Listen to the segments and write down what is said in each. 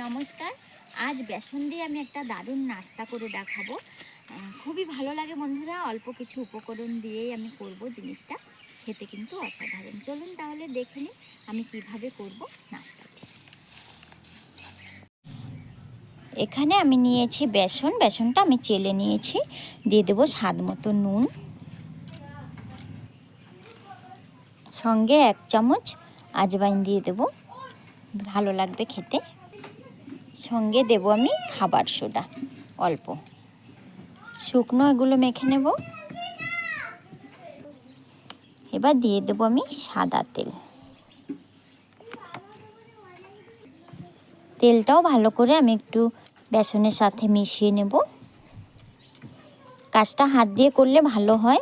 নমস্কার। আজ বেসন দিয়ে আমি একটা দারুণ নাস্তা করে দেখাবো। খুবই ভালো লাগে বন্ধুরা, অল্প কিছু উপকরণ দিয়েই আমি করব জিনিসটা, খেতে কিন্তু অসাধারণ। চলুন তাহলে দেখে নিই আমি কিভাবে করব নাস্তাটি। এখানে আমি নিয়েছি বেসনটা আমি চেলে নিয়েছি। দিয়ে দেবো স্বাদ মতো নুন, সঙ্গে 1 চামচ আজওয়াইন দিয়ে দেব, ভালো লাগবে খেতে। সঙ্গে দেব আমি খাবার সোডা অল্প, শুকনো এগুলো মেখে নেব। এবার দিয়ে দেব আমি সাদা তেল। তেলটাও ভালো করে আমি একটু বেসনের সাথে মিশিয়ে নেব। কাজটা হাত দিয়ে করলে ভালো হয়।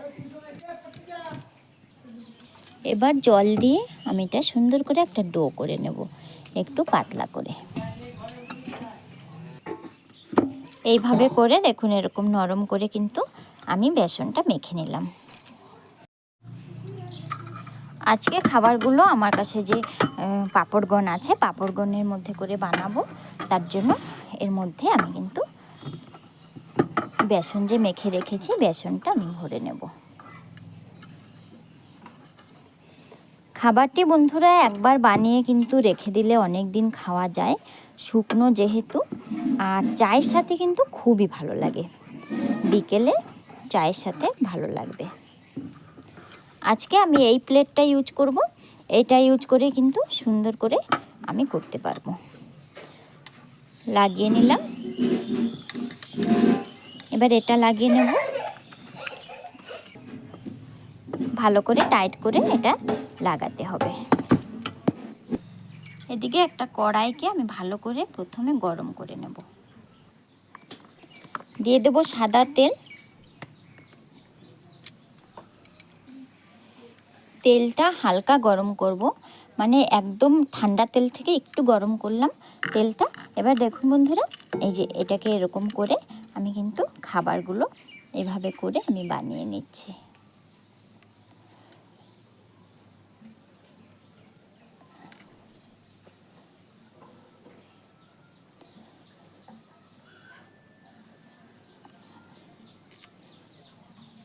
এবার জল দিয়ে আমি এটা সুন্দর করে একটা ডো করে নেব, একটু পাতলা করে। এইভাবে করে দেখুন, এরকম নরম করে কিন্তু আমি বেসনটা মেখে নিলাম। আজকে খাবারগুলো আমার কাছে যে পাঁপড়গণ আছে, পাঁপড়গণের মধ্যে করে বানাবো। তার জন্য এর মধ্যে আমি কিন্তু বেসন যে মেখে রেখেছি, বেসনটা আমি ভরে নেব। খাবারটি বন্ধুরা একবার বানিয়ে কিন্তু রেখে দিলে অনেক দিন খাওয়া যায়, শুকনো যেহেতু। আর চায়ের সাথে কিন্তু খুবই ভালো লাগে, বিকেলে চায়ের সাথে ভালো লাগবে। আজকে আমি এই প্লেটটা ইউজ করব। এটা ইউজ করে কিন্তু সুন্দর করে আমি করতে পারবো। লাগিয়ে নিলাম। এবার এটা লাগিয়ে নেব, ভালো করে টাইট করে এটা লাগাতে হবে। এদিকে একটা কড়াইকে আমি ভালো করে প্রথমে গরম করে নেব। দিয়ে দেব সাদা তেল। তেলটা হালকা গরম করব, মানে একদম ঠান্ডা তেল থেকে একটু গরম করলাম তেলটা। এবার দেখুন বন্ধুরা, এই যে এটাকে এরকম করে আমি কিন্তু খাবারগুলো এভাবে করে আমি বানিয়ে নিচ্ছি।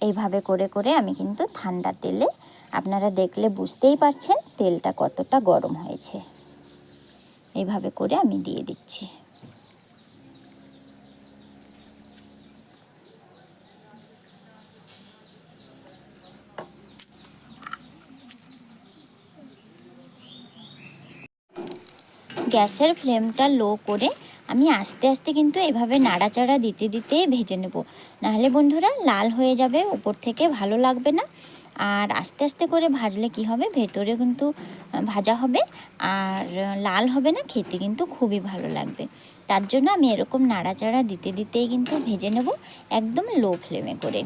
এইভাবে করে করে আমি কিন্তু ঠান্ডা তেলে, আপনারা দেখলে বুঝতেই পারছেন তেলটা কতটা গরম হয়েছে। এইভাবে করে আমি দিয়ে দিচ্ছি। গ্যাসের ফ্লেমটা লো করে আমি আস্তে আস্তে কিন্তু এভাবে নাড়াচাড়া দিতে দিতে ভেজে নেব, নাহলে বন্ধুরা লাল হয়ে যাবে, উপর থেকে ভালো লাগবে না। আর আস্তে আস্তে করে ভাজলে কি হবে, ভেতরে কিন্তু ভাজা হবে আর লাল হবে না, খেতে কিন্তু খুবই ভালো লাগবে। তার জন্য আমি এরকম নাড়াচাড়া দিতে দিতেই কিন্তু ভেজে নেব, একদম লো ফ্লেমে করে।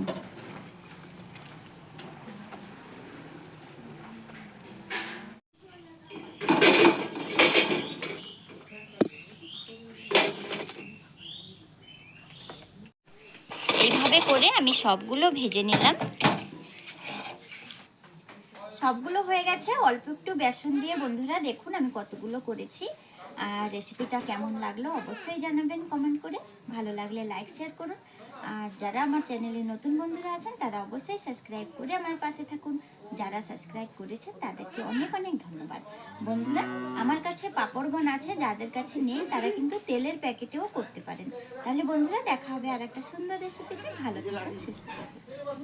এইভাবে করে আমি সবগুলো ভেজে নিলাম। সবগুলো হয়ে গেছে। অল্প একটু বেসন দিয়ে বন্ধুরা দেখুন আমি কতগুলো করেছি। আর রেসিপিটা কেমন লাগলো অবশ্যই জানাবেন কমেন্ট করে। ভালো লাগলে লাইক শেয়ার করুন। আর যারা আমার চ্যানেলে নতুন বন্ধুরা আছেন তারা অবশ্যই সাবস্ক্রাইব করে আমার পাশে থাকুন। যারা সাবস্ক্রাইব করেছেন তাদেরকে অনেক অনেক ধন্যবাদ। বন্ধুরা, আমার কাছে পাঁপড়গণ আছে, যাদের কাছে নেই তারা কিন্তু তেলের প্যাকেটেও করতে পারেন। তাহলে বন্ধুরা দেখা হবে আর একটা সুন্দর রেসিপিতে। ভালো থাকুন, সুস্থ থাকুন।